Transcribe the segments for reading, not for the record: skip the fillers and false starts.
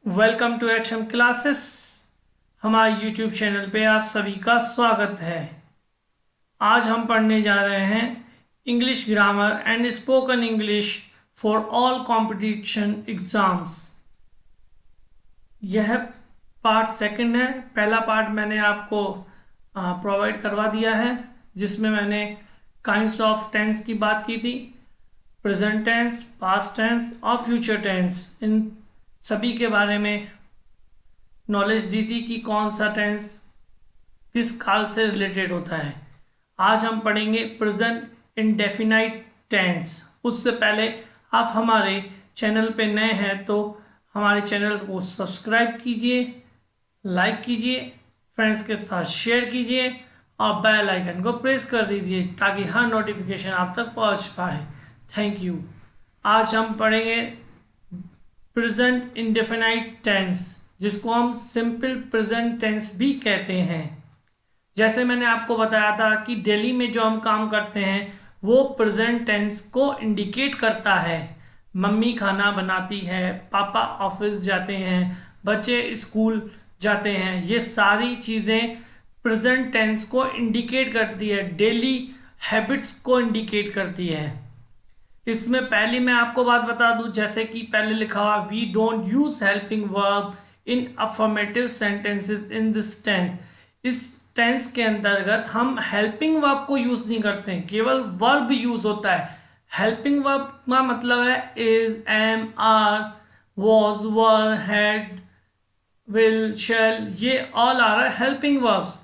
Welcome to H M classes. हमारे YouTube channel पे आप सभी का स्वागत है। आज हम पढ़ने जा रहे हैं English grammar and spoken English for all competition exams. यह पार्ट सेकंड है। पहला पार्ट मैंने आपको प्रोवाइड करवा दिया है, जिसमें मैंने काइंड्स ऑफ टेंस की बात की थी। प्रेजेंट टेंस, पास्ट टेंस और फ्यूचर टेंस, इन सभी के बारे में नॉलेज दी थी कि कौन सा टेंस किस काल से रिलेटेड होता है। आज हम पढ़ेंगे प्रेजेंट इंडेफिनाइट टेंस। उससे पहले आप हमारे चैनल पे नए हैं तो हमारे चैनल को सब्सक्राइब कीजिए, लाइक कीजिए, फ्रेंड्स के साथ शेयर कीजिए और बेल आइकन को प्रेस कर दीजिए ताकि हर नोटिफिकेशन आप तक पहुंच पाए। Thank you. आज हम पढ़ेंगे प्रेजेंट इंडेफिनाइट टेंस, जिसको हम सिंपल प्रेजेंट टेंस भी कहते हैं। जैसे मैंने आपको बताया था कि डेली में जो हम काम करते हैं वो प्रेजेंट टेंस को इंडिकेट करता है। मम्मी खाना बनाती है, पापा ऑफिस जाते हैं, बच्चे स्कूल जाते हैं, ये सारी चीज़ें प्रेजेंट टेंस को इंडिकेट करती है, डेली हैबिट्स को इंडिकेट करती है। इसमें पहली मैं आपको बात बता दूं, जैसे कि पहले लिखा हुआ we don't use helping verb in affirmative sentences in this tense. इस टेंस के अंतर्गत हम हेल्पिंग वर्ब को यूज नहीं करते हैं, केवल वर्ब यूज होता है। हेल्पिंग वर्ब का मतलब है is, am, are, was, were, had, will, shall, ये all are helping verbs.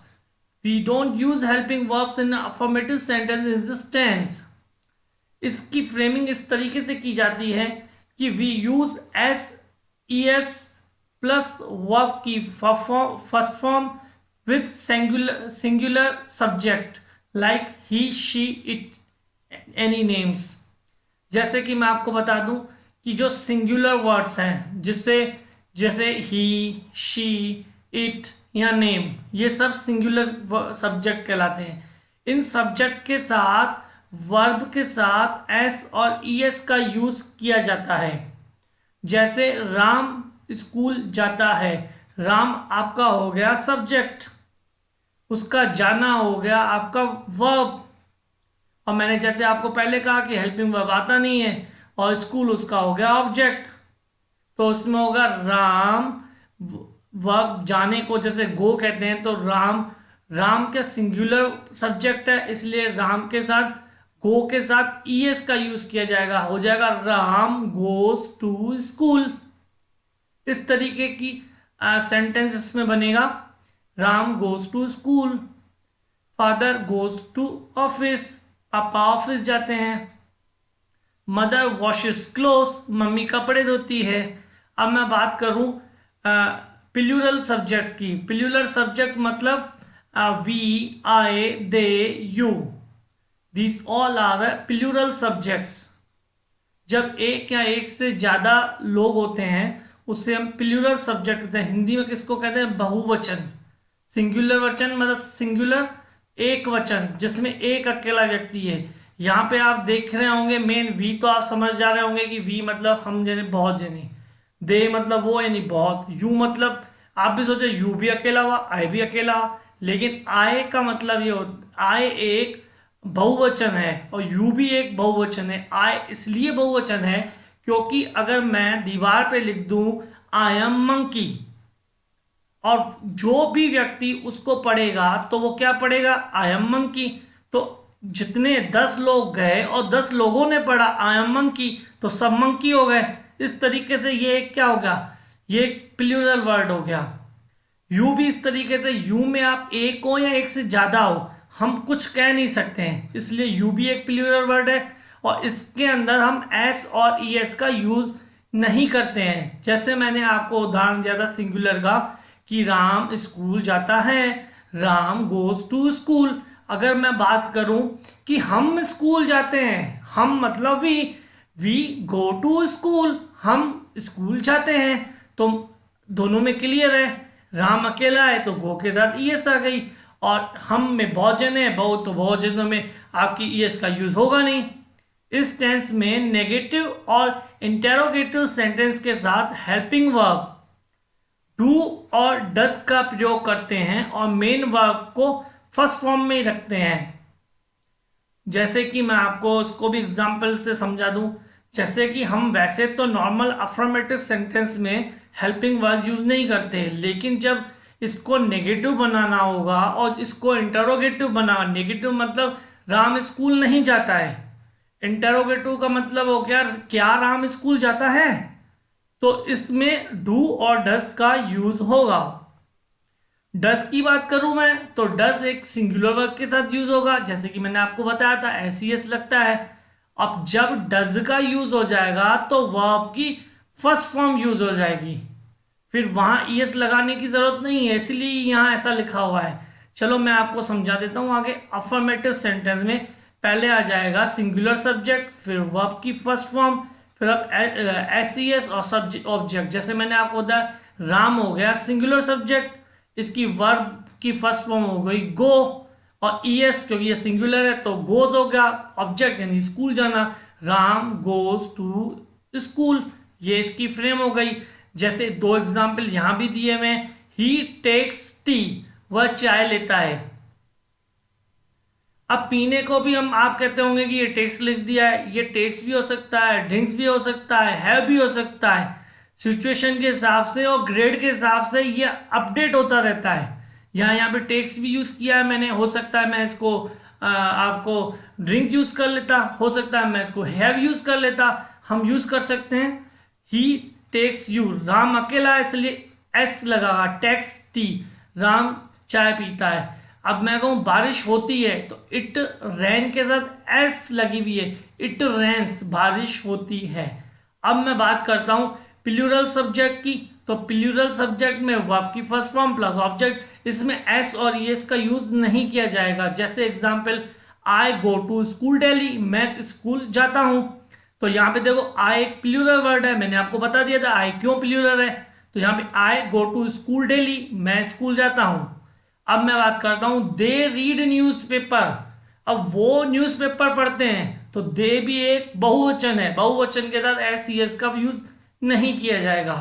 We don't use helping verbs in affirmative sentence in this tense. इसकी फ्रेमिंग इस तरीके से की जाती है कि we use S, E S plus verb की first form with singular subject like he, she, it, any names. जैसे कि मैं आपको बता दूं कि जो सिंगुलर वर्ड्स हैं, जिससे जैसे ही, शी, इट या नेम, ये सब सिंगुलर सब्जेक्ट कहलाते हैं। इन सब्जेक्ट के साथ वर्ब के साथ एस और ईएस का यूज किया जाता है। जैसे राम स्कूल जाता है, राम आपका हो गया सब्जेक्ट, उसका जाना हो गया आपका वर्ब। और मैंने जैसे आपको पहले कहा कि हेल्पिंग वर्ब आता नहीं है, और स्कूल उसका हो गया ऑब्जेक्ट। तो उसमें होगा राम, वर्ब जाने को जैसे गो कहते हैं, तो राम, राम के सिंगुलर सब्जेक्ट है, इसलिए राम के साथ गो के साथ ईएस का यूज किया जाएगा, हो जाएगा राम गोज टू स्कूल। इस तरीके की सेंटेंस इसमें बनेगा। Ram goes to school, father goes to office, पापा ऑफिस जाते हैं, मदर वॉशेस क्लोथ, मम्मी कपड़े धोती है। अब मैं बात करूं प्लूरल सब्जेक्ट्स की। प्लूरल सब्जेक्ट मतलब we, I, they, you, these all are plural subjects. जब एक या एक से ज़्यादा लोग होते हैं उससे हम प्लूरल सब्जेक्ट होते हैं। हिंदी में किसको कहते हैं? बहुवचन। सिंगुलर वचन मतलब सिंगुलर एक वचन जिसमें एक अकेला व्यक्ति है। यहाँ पे आप देख रहे होंगे मेन वी, तो आप समझ जा रहे होंगे कि वी मतलब हम जने, बहुत जने। दे मतलब वो यानी बहुत। यू मतलब आप भी सोचो यू भी अकेला हुआ, आई भी अकेला हुआ, लेकिन आय का मतलब ये होता, आय एक बहुवचन है और यू भी एक बहुवचन है। आय इसलिए बहुवचन है क्योंकि अगर मैं दीवार पे लिख दूं आई एम मंकी, और जो भी व्यक्ति उसको पढ़ेगा तो वो क्या पढ़ेगा? I am monkey. तो जितने 10 लोग गए और 10 लोगों ने पढ़ा आई एम मंकी, तो सब मंकी हो गए। इस तरीके से ये एक क्या हो गया? ये एक प्लूरल वर्ड हो गया। यू भी इस तरीके से, यू में आप एक हो या एक से ज्यादा हो, हम कुछ कह नहीं सकते हैं, इसलिए यू भी एक प्लूरल वर्ड है। और इसके अंदर हम एस और ई एस का यूज नहीं करते हैं। जैसे मैंने आपको उदाहरण दिया था सिंगुलर का कि राम स्कूल जाता है, राम गोज टू स्कूल। अगर मैं बात करूं कि हम स्कूल जाते हैं, हम मतलब वी गो टू स्कूल, हम स्कूल जाते हैं, तो दोनों में क्लियर है। राम अकेला है तो गो के साथ ईएस आ गई, और हम में बहुत जन है, बहुत, तो बहुत जनों में आपकी ईएस का यूज होगा नहीं। इस टेंस में नेगेटिव और इंटेरोगेटिव सेंटेंस के साथ हेल्पिंग वर्ब डू और डज का प्रयोग करते हैं और मेन वर्ब को फर्स्ट फॉर्म में ही रखते हैं। जैसे कि मैं आपको उसको भी एग्जाम्पल से समझा दूं, जैसे कि हम वैसे तो नॉर्मल अफर्मेटिव सेंटेंस में हेल्पिंग वर्ब यूज नहीं करते, लेकिन जब इसको नेगेटिव बनाना होगा और इसको इंटरोगेटिव बना, नेगेटिव मतलब राम स्कूल नहीं जाता है, इंटरोगेटिव का मतलब हो गया क्या राम स्कूल जाता है, तो इसमें डू और डज का यूज होगा। डज की बात करूं मैं तो डज एक सिंगुलर वर्ब के साथ यूज होगा, जैसे कि मैंने आपको बताया था एस लगता है। अब जब डज का यूज हो जाएगा तो वर्ब की फर्स्ट फॉर्म यूज हो जाएगी, फिर वहां ईएस लगाने की जरूरत नहीं है, इसलिए यहां ऐसा लिखा हुआ है। चलो मैं आपको समझा देता हूं आगे। अफर्मेटिव सेंटेंस में पहले आ जाएगा सिंगुलर सब्जेक्ट, फिर वर्ब की फर्स्ट फॉर्म, फिर अब एस और सब्जेक्ट ऑब्जेक्ट। जैसे मैंने आपको बताया राम हो गया सिंगुलर सब्जेक्ट, इसकी वर्ब की फर्स्ट फॉर्म हो गई गो, और ईएस क्योंकि ये सिंगुलर है तो गोज हो गया ऑब्जेक्ट यानी स्कूल जाना, राम गोज टू स्कूल, ये इसकी फ्रेम हो गई। जैसे दो एग्जाम्पल यहां भी दिए हुए, ही टेक्स टी, वह चाय लेता है। अब पीने को भी हम आप कहते होंगे कि ये टेक्स लिख दिया है, ये टेक्स भी हो सकता है, ड्रिंक्स भी हो सकता है भी हो सकता है। सिचुएशन के हिसाब से और ग्रेड के हिसाब से ये अपडेट होता रहता है। यहाँ पे टेक्स भी यूज किया है मैंने, हो सकता है मैं इसको आपको ड्रिंक यूज कर लेता, हो सकता है मैं इसको हैव यूज कर लेता, हम यूज कर सकते हैं। ही टेक्स यू, राम अकेला है इसलिए एस लगा, टेक्स टी, राम चाय पीता है। अब मैं कहूं बारिश होती है तो इट रैन के साथ एस लगी हुई है, इट रेन्स, बारिश होती है। अब मैं बात करता हूं प्लूरल सब्जेक्ट की, तो प्लूरल सब्जेक्ट में वर्ब की फर्स्ट फॉर्म प्लस ऑब्जेक्ट, इसमें एस और ईएस का यूज नहीं किया जाएगा। जैसे example I go to school daily, मैं स्कूल जाता हूं, तो यहाँ पे देखो आई एक प्लूरल वर्ड है, मैंने आपको बता दिया था आई क्यों प्लूरल है। तो यहाँ पे आई गो टू स्कूल डेली, मैं स्कूल जाता हूं। अब मैं बात करता हूं दे रीड न्यूज़पेपर, अब वो न्यूज़पेपर पढ़ते हैं, तो दे भी एक बहुवचन है, बहुवचन के साथ एस सी एस का यूज नहीं किया जाएगा।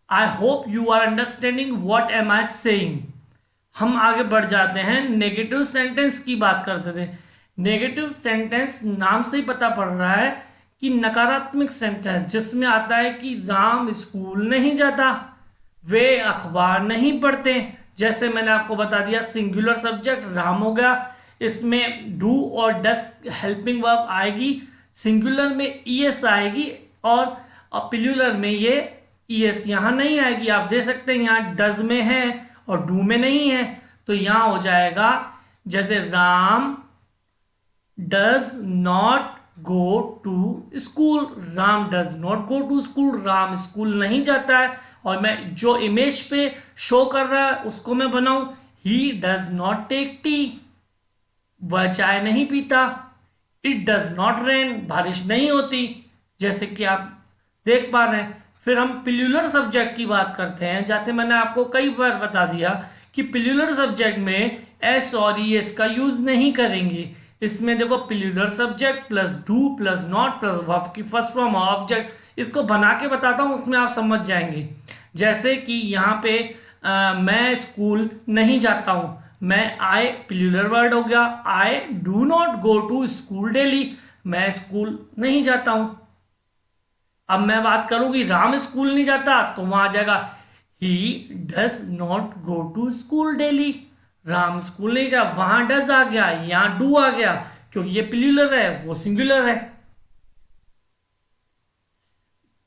I hope you are understanding what am I saying. हम आगे बढ़ जाते हैं, नेगेटिव सेंटेंस की बात करते थे। नेगेटिव सेंटेंस नाम से ही पता पड़ रहा है कि नकारात्मक सेंटेंस, जिसमें आता है कि राम स्कूल नहीं जाता, वे अखबार नहीं पढ़ते। जैसे मैंने आपको बता दिया सिंगुलर सब्जेक्ट राम हो गया, इसमें डू और डस हेल्पिंग वर्ब आएगी, सिंगुलर में ईएस आएगी और प्लूरल में ये ईएस यहाँ नहीं आएगी। आप देख सकते हैं यहाँ डज में है और डू में नहीं है, तो यहाँ हो जाएगा जैसे Ram does not go to school, Ram does not go to school, Ram school नहीं जाता है। और मैं जो इमेज पे शो कर रहा है उसको मैं बनाऊं, he does not take tea, वह चाय नहीं पीता। इट डज नॉट रेन, बारिश नहीं होती, जैसे कि आप देख पा रहे हैं। फिर हम प्लूरल सब्जेक्ट की बात करते हैं, जैसे मैंने आपको कई बार बता दिया कि प्लूरल सब्जेक्ट में एस और ई एस का यूज नहीं करेंगे। इसमें देखो plural subject plus do plus not plus verb की फर्स्ट फॉर्म ऑब्जेक्ट, इसको बना के बताता हूं उसमें आप समझ जाएंगे। जैसे कि यहाँ पे मैं स्कूल नहीं जाता हूं, मैं आई प्लूरल वर्ड हो गया, I do not go to school daily, मैं स्कूल नहीं जाता हूं। अब मैं बात करूं कि राम स्कूल नहीं जाता, तो वहां आ जाएगा he does not go to school daily, Ram school नहीं जा, वहां डज आ गया, यहां डू आ गया, क्योंकि ये प्लूरल है वो सिंगुलर है।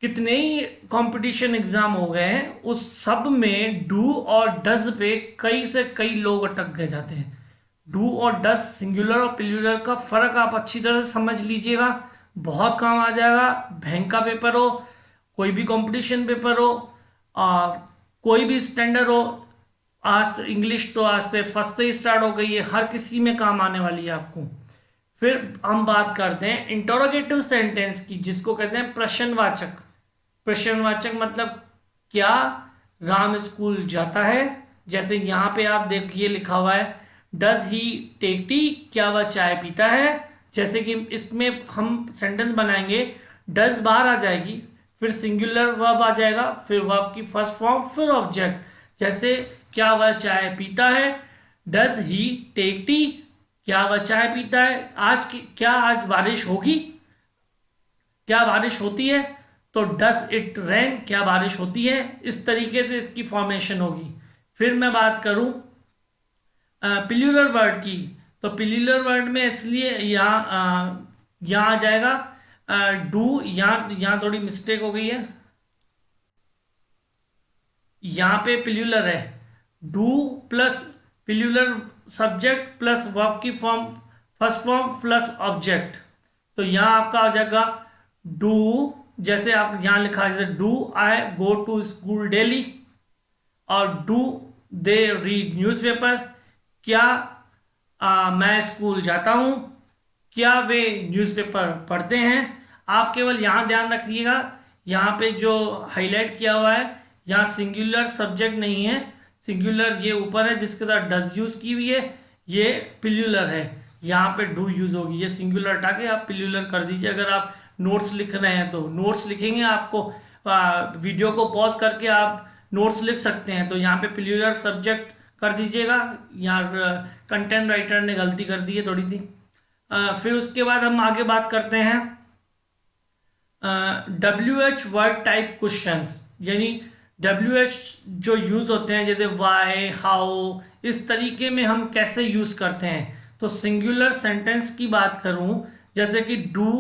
कितने ही कंपटीशन एग्जाम हो गए हैं, उस सब में डू और डज पे कई से कई लोग अटक गए जाते हैं। डू और डज सिंगुलर और प्लूरल का फर्क आप अच्छी तरह से समझ लीजिएगा, बहुत काम आ जाएगा। बैंक का पेपर हो, कोई भी कंपटीशन पेपर हो, कोई भी स्टैंडर्ड हो, आज तो इंग्लिश तो आज से फर्स्ट से ही स्टार्ट हो गई है, हर किसी में काम आने वाली है आपको। फिर हम बात करते हैं इंटरोगेटिव सेंटेंस की, जिसको कहते हैं प्रश्नवाचक। प्रश्नवाचक मतलब क्या राम स्कूल जाता है, जैसे यहाँ पे आप देखिए लिखा हुआ है डज ही टेक टी, क्या वह चाय पीता है। जैसे कि इसमें हम सेंटेंस बनाएंगे, डज बाहर आ जाएगी, फिर सिंगुलर वर्ब आ जाएगा, फिर वर्ब की फर्स्ट फॉर्म, फिर ऑब्जेक्ट। जैसे क्या वह चाय पीता है, डज ही टेक टी। क्या वह चाय पीता है, क्या आज बारिश होगी, क्या बारिश होती है। तो डज इट रेन, क्या बारिश होती है। इस तरीके से इसकी फॉर्मेशन होगी। फिर मैं बात करूं पिल्यूलर वर्ड की, तो पिल्यूलर वर्ड में इसलिए यहाँ आ जाएगा डू। यहाँ थोड़ी मिस्टेक हो गई है, यहाँ पे पिल्यूलर है, do plus plural subject plus verb की form first form plus object. तो यहाँ आपका आ जाएगा डू, जैसे आप यहाँ लिखा है जैसे do I go to school daily, और डू दे रीड न्यूज़पेपर, क्या मैं स्कूल जाता हूँ, क्या वे न्यूज़पेपर पढ़ते हैं। आप केवल यहाँ ध्यान रखिएगा, यहाँ पे जो हाईलाइट किया हुआ है यहाँ सिंगुलर सब्जेक्ट नहीं है, सिंगुलर ये ऊपर है जिसके साथ डज यूज की हुई है, ये पिल्यूलर है, यहाँ पे डू यूज होगी। ये सिंगुलर हटा के आप पिल्यूलर कर दीजिए। अगर आप नोट्स लिख रहे हैं तो नोट्स लिखेंगे, आपको वीडियो को पॉज करके आप नोट्स लिख सकते हैं, तो यहाँ पे पिल्यूलर सब्जेक्ट कर दीजिएगा। यहाँ कंटेंट राइटर ने गलती कर दी है थोड़ी सी। फिर उसके बाद हम आगे बात करते हैं WH वर्ड टाइप क्वेश्चंस, यानी WH जो यूज़ होते हैं जैसे वाई, हाउ, इस तरीके में हम कैसे यूज़ करते हैं। तो सिंगुलर सेंटेंस की बात करूं, जैसे कि डू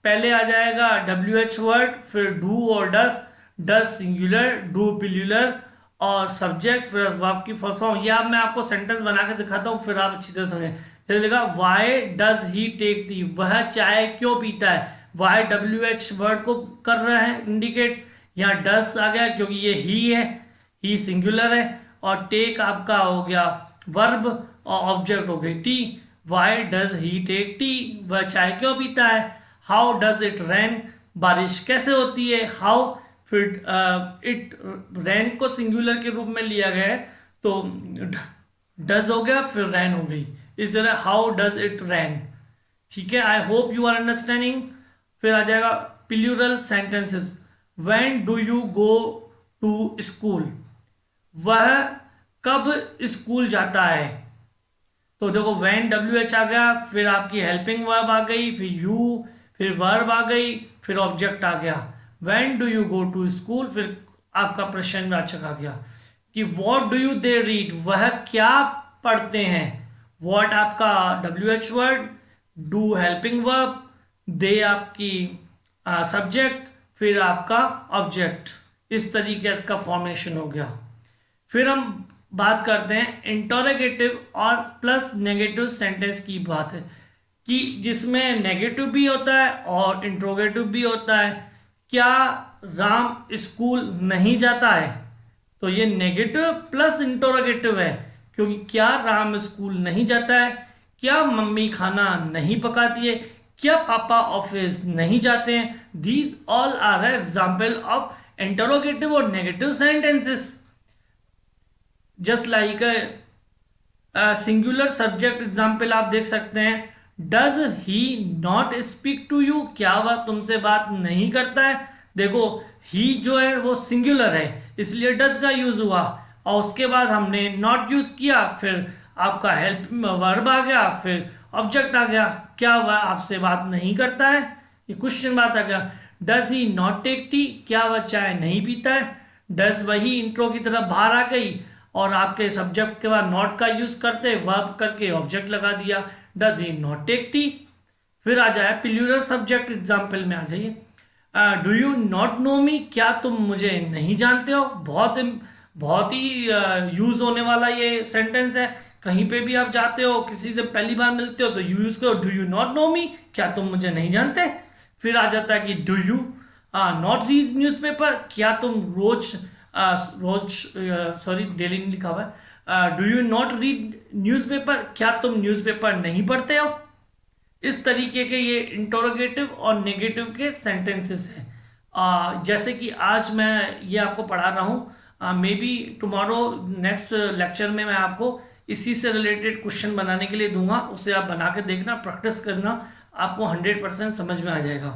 पहले आ जाएगा WH वर्ड, फिर डू और डज सिंगुलर, डू पिल्यूलर और सब्जेक्ट, फिर वर्ब की फर्स्ट फॉर्म। ये अब मैं आपको सेंटेंस बना के दिखाता हूँ, फिर आप अच्छी तरह समझें। जैसे देखा why does he take tea, वह चाय क्यों पीता है। वाई WH वर्ड को कर रहा है इंडिकेट, यहाँ डस आ गया क्योंकि ये ही है, ही सिंगुलर है, और टेक आपका हो गया वर्ब और ऑब्जेक्ट हो गई tea. Why does he take tea, वह चाय क्यों पीता है। हाउ डज इट रेन, बारिश कैसे होती है। हाउ, फिर इट रेन को सिंगुलर के रूप में लिया गया है, तो डज हो गया फिर रैन हो गई। इस तरह हाउ डज इट रैन। ठीक है, I hope you are understanding. फिर आ जाएगा plural sentences. When do you go to school, वह कब स्कूल जाता है। तो देखो व्हेन WH आ गया, फिर आपकी हेल्पिंग वर्ब आ गई, फिर यू, फिर वर्ब आ गई, फिर ऑब्जेक्ट आ गया। When do you go to school, फिर आपका प्रश्नवाचक आ गया कि what do you they read, वह क्या पढ़ते हैं। व्हाट आपका WH word, do helping verb, they आपकी सब्जेक्ट, फिर आपका ऑब्जेक्ट। इस तरीके से इसका फॉर्मेशन हो गया। फिर हम बात करते हैं इंटरोगेटिव और प्लस नेगेटिव सेंटेंस की बात है, कि जिसमें नेगेटिव भी होता है और इंट्रोगेटिव भी होता है। क्या राम स्कूल नहीं जाता है, तो ये नेगेटिव प्लस इंटरोगेटिव है, क्योंकि क्या राम स्कूल नहीं जाता है, क्या मम्मी खाना नहीं पकाती है, क्या पापा ऑफिस नहीं जाते हैं। These all are example of interrogative और negative sentences. Just like singular subject example आप देख सकते हैं, does he not speak to you, क्या वह तुमसे बात नहीं करता है। देखो ही जो है वो सिंगुलर है, इसलिए डज का यूज हुआ, और उसके बाद हमने नॉट यूज किया, फिर आपका हेल्प वर्ब आ गया, फिर ऑब्जेक्ट आ गया। क्या वह आपसे बात नहीं करता है, ये क्वेश्चन बात आ गया। Does he not take tea, क्या वह चाय नहीं पीता है। डज वही इंट्रो की तरफ बाहर आ गई, और आपके सब्जेक्ट के बाद नॉट का यूज करते वर्ब करके ऑब्जेक्ट लगा दिया, does he not take tea. फिर आ जाए प्लूरल सब्जेक्ट एग्जाम्पल में आ जाइए। Do you not know me, क्या तुम मुझे नहीं जानते हो। बहुत ही यूज होने वाला ये सेंटेंस है। कहीं पे भी आप जाते हो, किसी से पहली बार मिलते हो तो यू यूज करो, do you not know me, क्या तुम मुझे नहीं जानते। फिर आ जाता है कि do you not read newspaper, क्या तुम सॉरी डेली नहीं लिखा हुआ है, do you not read newspaper, क्या तुम न्यूज़पेपर नहीं पढ़ते हो। इस तरीके के ये इंटरोगेटिव और नेगेटिव के सेंटेंसेस हैं। जैसे कि आज मैं ये आपको पढ़ा रहा हूँ, may be tomorrow next lecture में मैं आपको इसी से रिलेटेड क्वेश्चन बनाने के लिए दूंगा, उसे आप बना के देखना, प्रैक्टिस करना, आपको 100% समझ में आ जाएगा।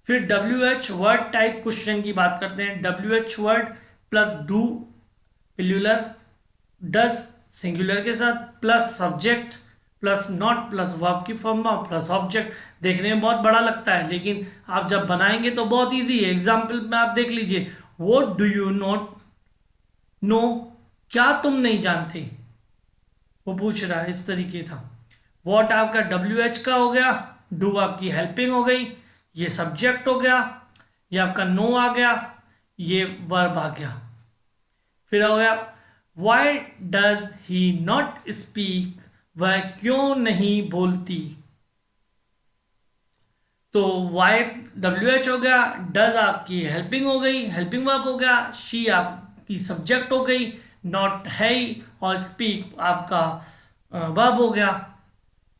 फिर WH वर्ड टाइप क्वेश्चन की बात करते हैं। WH word plus do plural, does singular के साथ, plus subject plus not plus verb की फॉर्म में प्लस ऑब्जेक्ट। देखने में बहुत बड़ा लगता है, लेकिन आप जब बनाएंगे तो बहुत इजी है। एग्जाम्पल में आप देख लीजिए, what do you not no, क्या तुम नहीं जानते, वो पूछ रहा है, इस तरीके था। वॉट आपका WH का हो गया, डू आपकी हेल्पिंग हो गई, ये सब्जेक्ट हो गया, ये आपका नो आ गया, ये वर्ब आ गया। फिर हो गया Y does he not speak, वह क्यों नहीं बोलती। तो वाई WH हो गया, डज आपकी हेल्पिंग हो गई, हेल्पिंग वर्ब हो गया, शी आपकी सब्जेक्ट हो गई, नॉट है ही, और स्पीक आपका वर्ब हो गया।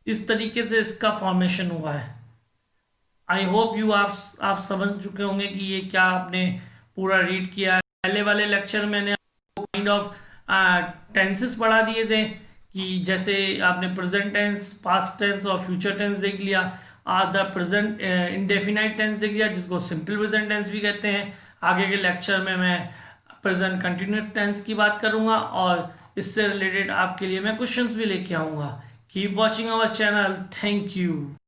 इस तरीके से इसका फॉर्मेशन हुआ है। आई होप यू आप समझ चुके होंगे कि ये क्या आपने पूरा रीड किया है। पहले वाले लेक्चर में मैंने आपको काइंड ऑफ टेंसेस पढ़ा दिए थे, कि जैसे आपने प्रेजेंट टेंस, पास्ट टेंस और फ्यूचर टेंस देख लिया। द प्रेजेंट इंडेफिनाइट टेंस देख लिया, जिसको सिंपल प्रेजेंट टेंस भी कहते हैं। आगे के लेक्चर में मैं प्रेजेंट कंटिन्यूस टेंस की बात करूंगा, और इससे रिलेटेड आपके लिए मैं क्वेश्चंस भी लेके आऊंगा। Keep watching our channel. Thank you.